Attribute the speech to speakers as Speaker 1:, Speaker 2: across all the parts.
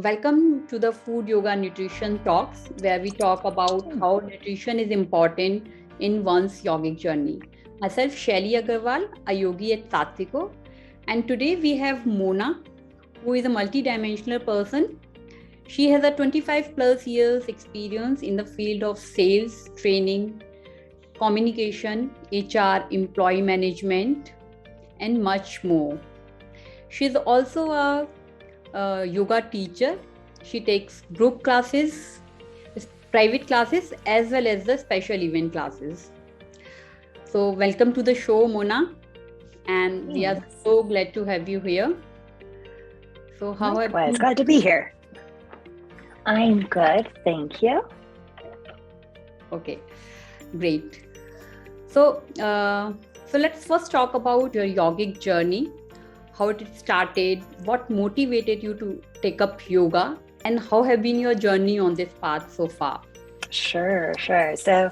Speaker 1: welcome to the Food Yoga Nutrition Talks, where we talk about how nutrition is important in one's yogic journey. Myself, Shaily Agarwal, a yogi at Sattviko, and today we have Mona, who is a multidimensional person. She has a 25 plus years experience in the field of sales, training, communication, HR, employee management, and much more. She's also a yoga teacher. She takes group classes, private classes, as well as the special event classes. So, welcome to the show, Mona. And we are so glad to have you here.
Speaker 2: So, how are you? Glad to be here. I'm good, thank you.
Speaker 1: Okay, great. So let's first talk about your yogic journey. How it started, what motivated you to take up yoga, and how have been your journey on this path so far?
Speaker 2: Sure. So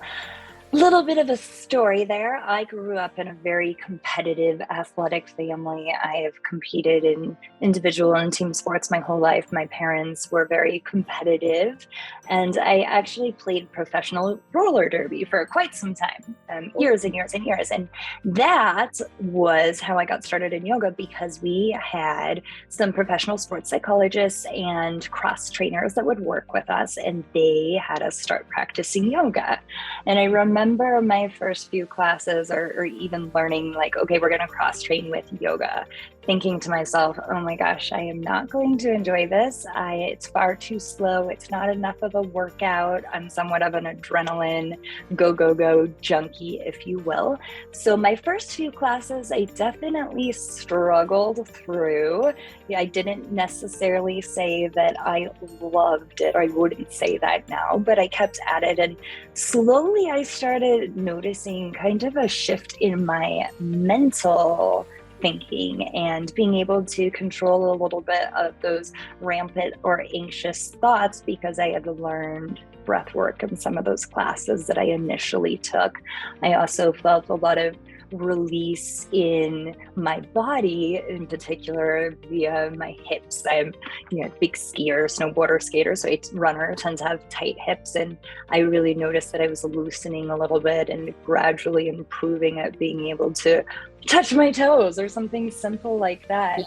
Speaker 2: a little bit of a story there. I grew up in a very competitive athletic family. I have competed in individual and team sports my whole life. My parents were very competitive, and I actually played professional roller derby for quite some time, years and years and years. And that was how I got started in yoga, because we had some professional sports psychologists and cross trainers that would work with us, and they had us start practicing yoga. And I remember my first few classes or even learning, like, okay, we're going to cross train with yoga, thinking to myself, oh my gosh, I am not going to enjoy this. It's far too slow. It's not enough of a workout. I'm somewhat of an adrenaline go junkie, if you will. So my first few classes, I definitely struggled through. I didn't necessarily say that I loved it, or I wouldn't say that now, but I kept at it. And slowly I started noticing kind of a shift in my mental thinking and being able to control a little bit of those rampant or anxious thoughts, because I had learned breath work in some of those classes that I initially took. I also felt a lot of release in my body, in particular via my hips. I'm a big skier, snowboarder, skater, so a runner tends to have tight hips, and I really noticed that I was loosening a little bit and gradually improving at being able to touch my toes or something simple like that.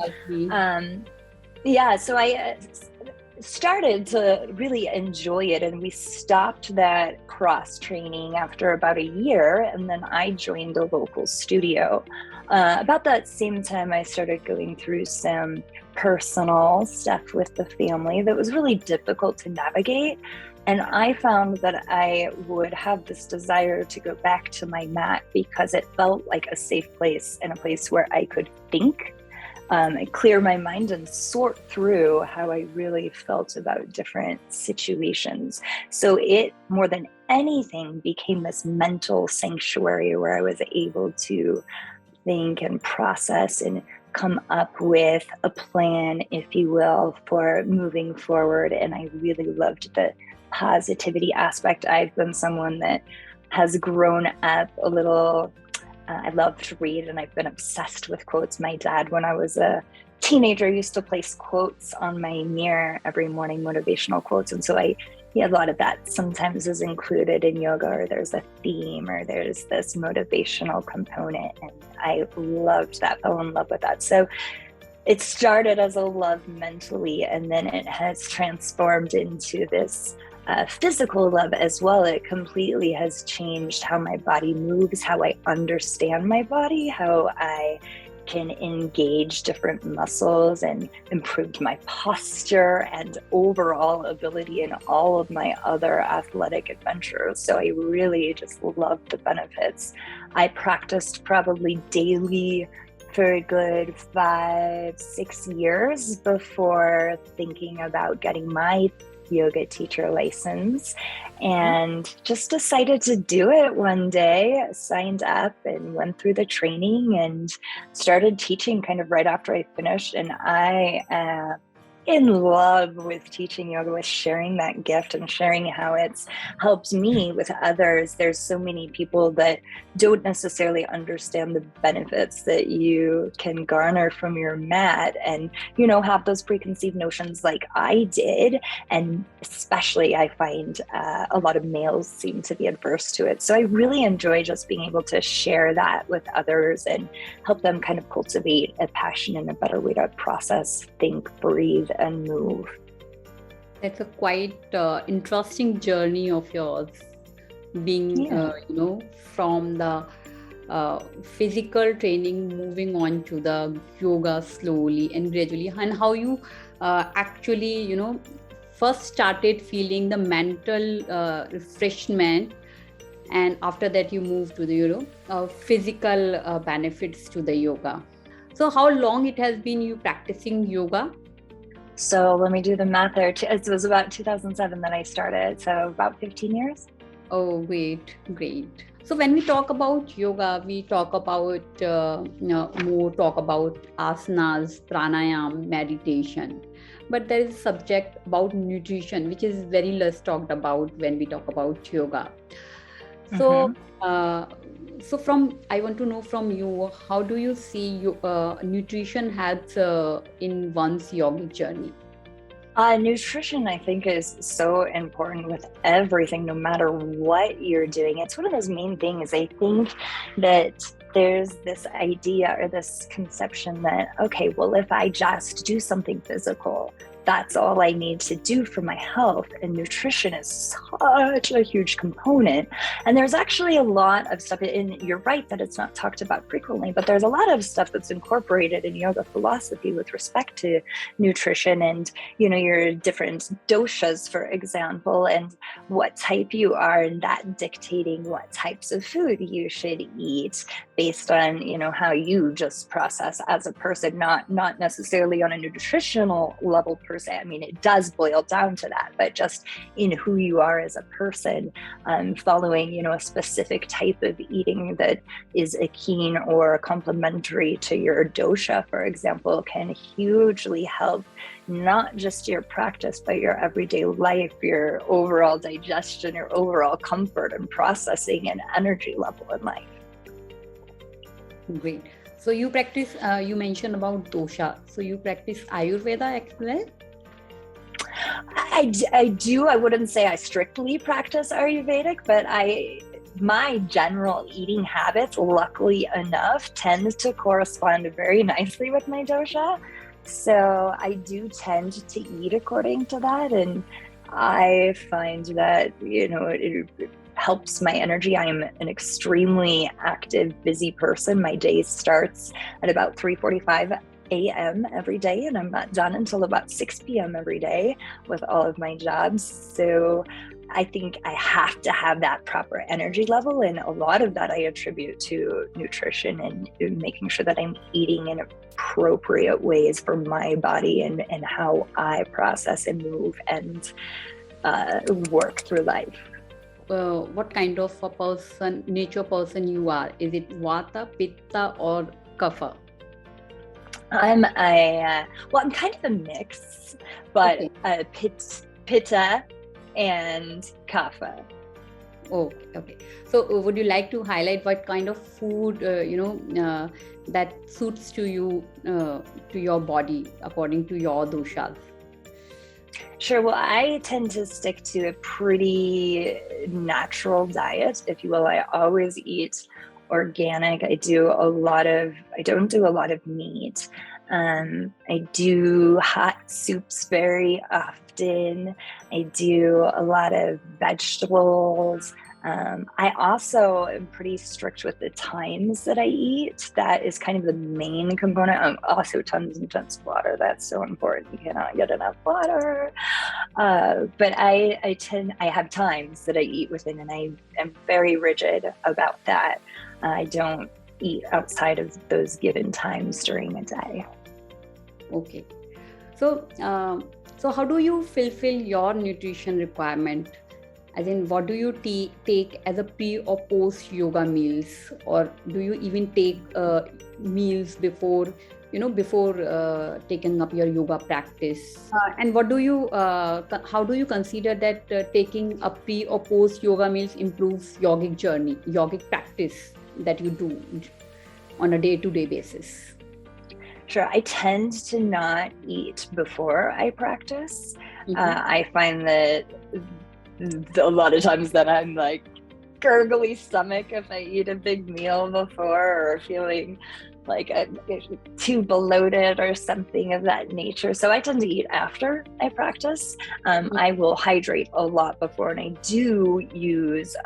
Speaker 2: So I started to really enjoy it, and we stopped that cross training after about a year, and then I joined a local studio. About that same time, I started going through some personal stuff with the family that was really difficult to navigate, and I found that I would have this desire to go back to my mat because it felt like a safe place and a place where I could think, clear my mind, and sort through how I really felt about different situations. So it, more than anything, became this mental sanctuary where I was able to think and process and come up with a plan, if you will, for moving forward. And I really loved the positivity aspect. I've been someone that has grown up a little. I love to read, and I've been obsessed with quotes. My dad, when I was a teenager, used to place quotes on my mirror every morning, motivational quotes. And so a lot of that sometimes is included in yoga, or there's a theme, or there's this motivational component. And I loved that, fell in love with that. So it started as a love mentally, and then it has transformed into this physical love as well. It completely has changed how my body moves, how I understand my body, how I can engage different muscles, and improved my posture and overall ability in all of my other athletic adventures. So I really just love the benefits. I practiced probably daily for a good 5-6 years before thinking about getting my yoga teacher license, and just decided to do it one day. Signed up and went through the training and started teaching kind of right after I finished. And I in love with teaching yoga, with sharing that gift and sharing how it's helped me with others. There's so many people that don't necessarily understand the benefits that you can garner from your mat and, have those preconceived notions like I did. And especially I find a lot of males seem to be adverse to it. So I really enjoy just being able to share that with others and help them kind of cultivate a passion and a better way to process, think, breathe, and move.
Speaker 1: That's a quite interesting journey of yours, being, from the physical training, moving on to the yoga slowly and gradually, and how you actually, first started feeling the mental refreshment, and after that you moved to the, physical benefits to the yoga. So how long it has been you practicing yoga?
Speaker 2: So let me do the math there. It was about 2007 that I started, so about 15 years.
Speaker 1: Oh, great. So when we talk about yoga, we talk about more talk about asanas, pranayam, meditation. But there is a subject about nutrition, which is very less talked about when we talk about yoga. So, I want to know from you, how do you see nutrition helps in one's yogic journey?
Speaker 2: Nutrition, I think, is so important with everything, no matter what you're doing. It's one of those main things. I think that there's this idea or this conception that, okay, well, if I just do something physical, that's all I need to do for my health. And nutrition is such a huge component. And there's actually a lot of stuff, and you're right that it's not talked about frequently, but there's a lot of stuff that's incorporated in yoga philosophy with respect to nutrition and, your different doshas, for example, and what type you are, and that dictating what types of food you should eat based on, how you just process as a person, not necessarily on a nutritional level per se. I mean, it does boil down to that, but just in who you are as a person, following, a specific type of eating that is akin or complementary to your dosha, for example, can hugely help not just your practice, but your everyday life, your overall digestion, your overall comfort and processing and energy level in life.
Speaker 1: Great. So you practice, you mentioned about dosha. So you practice Ayurveda as well?
Speaker 2: I do. I wouldn't say I strictly practice Ayurvedic, but my general eating habits, luckily enough, tend to correspond very nicely with my dosha. So I do tend to eat according to that. And I find that, it helps my energy. I am an extremely active, busy person. My day starts at about 3:45 a.m. every day, and I'm not done until about 6 p.m. every day with all of my jobs. So I think I have to have that proper energy level, and a lot of that I attribute to nutrition and making sure that I'm eating in appropriate ways for my body and how I process and move and work through life.
Speaker 1: What kind of a nature person you are? Is it Vata, Pitta, or Kapha?
Speaker 2: I'm I'm kind of a mix, but okay. Pitta and Kapha.
Speaker 1: Oh, okay. So would you like to highlight what kind of food, that suits to you, to your body according to your doshas?
Speaker 2: Sure. Well, I tend to stick to a pretty natural diet, if you will. I always eat organic. I don't do a lot of meat. I do hot soups very often. I do a lot of vegetables. I also am pretty strict with the times that I eat. That is kind of the main component. Also tons and tons of water. That's so important. You cannot get enough water. But I have times that I eat within, and I am very rigid about that. I don't eat outside of those given times during a day.
Speaker 1: Okay. So how do you fulfill your nutrition requirement? As in, what do you take as a pre or post yoga meals, or do you even take meals before, taking up your yoga practice? And what do you, how do you consider that taking a pre or post yoga meals improves yogic journey, yogic practice that you do on a day-to-day basis?
Speaker 2: Sure. I tend to not eat before I practice. I find that a lot of times that I'm like gurgly stomach if I eat a big meal before, or feeling like I'm too bloated or something of that nature. So I tend to eat after I practice. I will hydrate a lot before, and I do use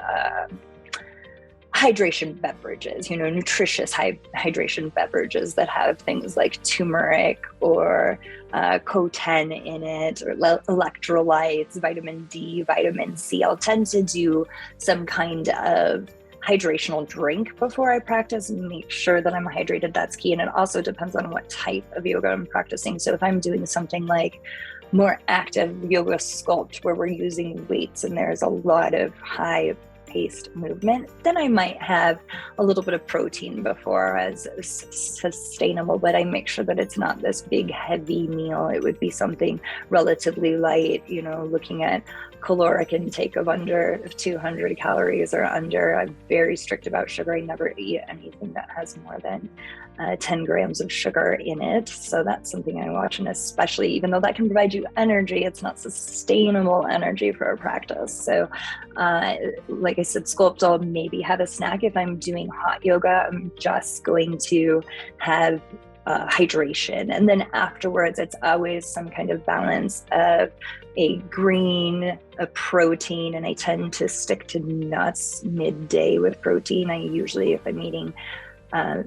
Speaker 2: hydration beverages, nutritious hydration beverages that have things like turmeric or CoQ10 in it, or electrolytes, vitamin D, vitamin C. I'll tend to do some kind of hydrational drink before I practice and make sure that I'm hydrated. That's key. And it also depends on what type of yoga I'm practicing. So if I'm doing something like more active yoga sculpt, where we're using weights and there's a lot of high paced movement, then I might have a little bit of protein before as sustainable, but I make sure that it's not this big heavy meal. It would be something relatively light, looking at caloric intake of under 200 calories or under. I'm very strict about sugar. I never eat anything that has more than 10 grams of sugar in it. So that's something I watch, and especially, even though that can provide you energy, it's not sustainable energy for a practice. So like I said, sculpt, I'll maybe have a snack. If I'm doing hot yoga, I'm just going to have hydration. And then afterwards, it's always some kind of balance of a green, a protein, and I tend to stick to nuts midday with protein. I usually, if I'm eating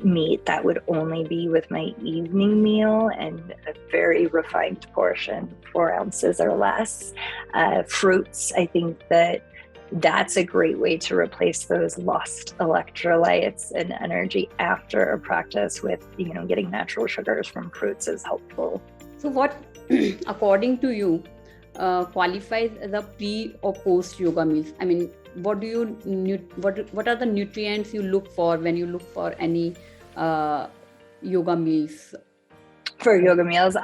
Speaker 2: meat, that would only be with my evening meal, and a very refined portion, 4 ounces or less. Fruits, I think that's a great way to replace those lost electrolytes and energy after a practice with, getting natural sugars from fruits is helpful.
Speaker 1: So what, according to you, qualifies as a pre or post yoga meals? I mean, what are the nutrients you look for when you look for any yoga meals?
Speaker 2: For yoga meals,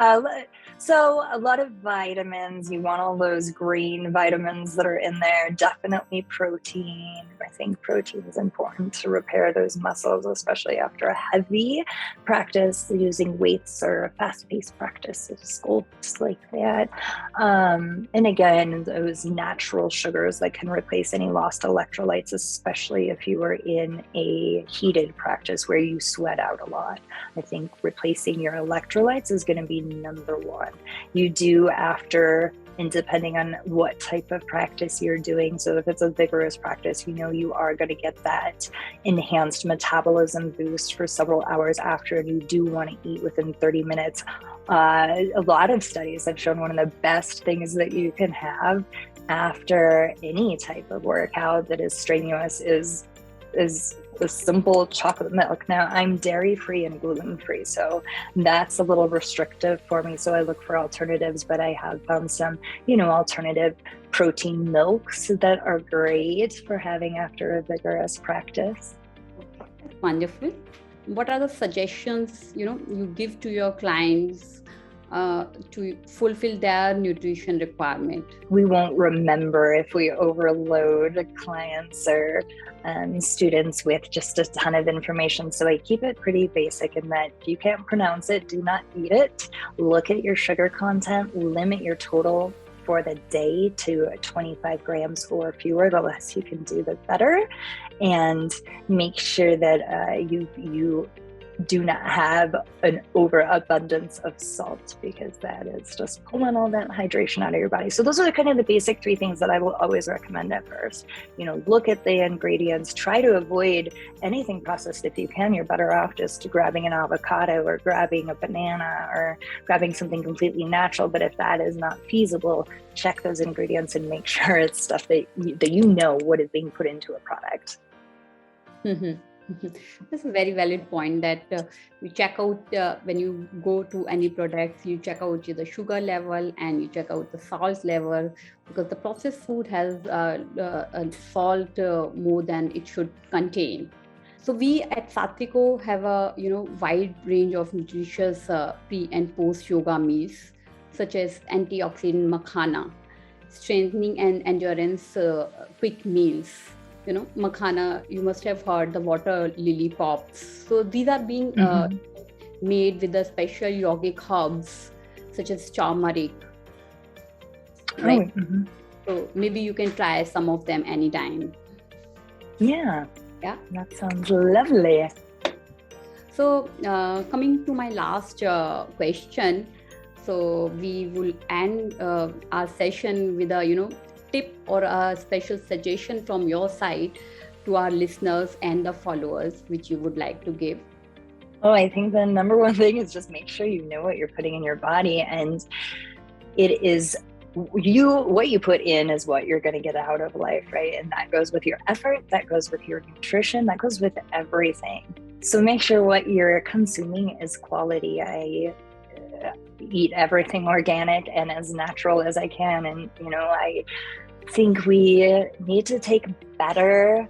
Speaker 2: so a lot of vitamins. You want all those green vitamins that are in there. Definitely protein. I think protein is important to repair those muscles, especially after a heavy practice using weights or a fast-paced practice of sculpts like that. And again, those natural sugars that can replace any lost electrolytes, especially if you are in a heated practice where you sweat out a lot. I think replacing your electrolytes is going to be number one. You do after, and depending on what type of practice you're doing. So if it's a vigorous practice, you are going to get that enhanced metabolism boost for several hours after, and you do want to eat within 30 minutes. A lot of studies have shown one of the best things that you can have after any type of workout that is strenuous is the simple chocolate milk. Now, I'm dairy-free and gluten-free, so that's a little restrictive for me. So I look for alternatives, but I have found some, alternative protein milks that are great for having after a vigorous practice.
Speaker 1: Wonderful. What are the suggestions, you give to your clients to fulfill their nutrition requirement?
Speaker 2: We won't remember if we overload clients or students with just a ton of information. So I keep it pretty basic in that if you can't pronounce it, do not eat it. Look at your sugar content, limit your total for the day to 25 grams or fewer. The less you can do, the better. And make sure that you do not have an overabundance of salt, because that is just pulling all that hydration out of your body. So those are kind of the basic 3 things that I will always recommend at first. Look at the ingredients, try to avoid anything processed if you can. You're better off just grabbing an avocado or grabbing a banana or grabbing something completely natural. But if that is not feasible, check those ingredients and make sure it's stuff that what is being put into a product.
Speaker 1: Mm-hmm. That's a very valid point that you check out when you go to any products, you check out the sugar level and you check out the salt level, because the processed food has salt more than it should contain. So we at Sattviko have a wide range of nutritious pre and post yoga meals, such as antioxidant makhana, strengthening and endurance quick meals. Makhana, you must have heard the water lily pops. So these are being made with the special yogic herbs such as turmeric, right? So maybe you can try some of them anytime.
Speaker 2: Yeah, that sounds lovely.
Speaker 1: So coming to my last question, so we will end our session with a tip or a special suggestion from your side to our listeners and the followers, which you would like to give.
Speaker 2: Oh, I think the number one thing is just make sure you know what you're putting in your body, and it is what you put in is what you're going to get out of life, right? And that goes with your effort, that goes with your nutrition, that goes with everything. So make sure what you're consuming is quality. I eat everything organic and as natural as I can, and I think we need to take better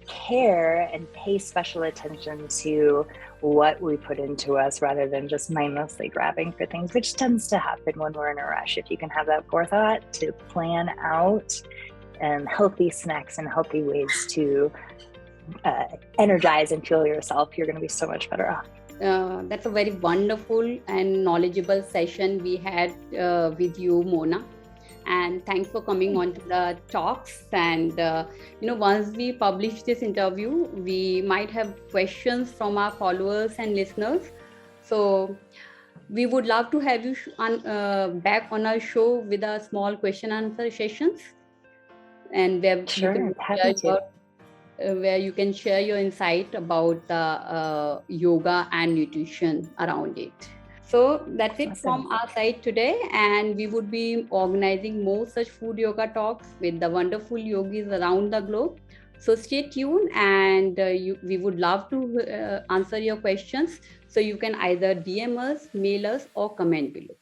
Speaker 2: care and pay special attention to what we put into us rather than just mindlessly grabbing for things, which tends to happen when we're in a rush. If you can have that forethought to plan out healthy snacks and healthy ways to energize and fuel yourself, you're going to be so much better off.
Speaker 1: That's a very wonderful and knowledgeable session we had with you, Mona. And thanks for coming on to the talks. And, once we publish this interview, we might have questions from our followers and listeners. So we would love to have you back on our show with a small question answer sessions. And where you can share your insight about the yoga and nutrition around it. So that's it from our side today, and we would be organizing more such food yoga talks with the wonderful yogis around the globe. So stay tuned, and we would love to answer your questions. So you can either DM us, mail us, or comment below.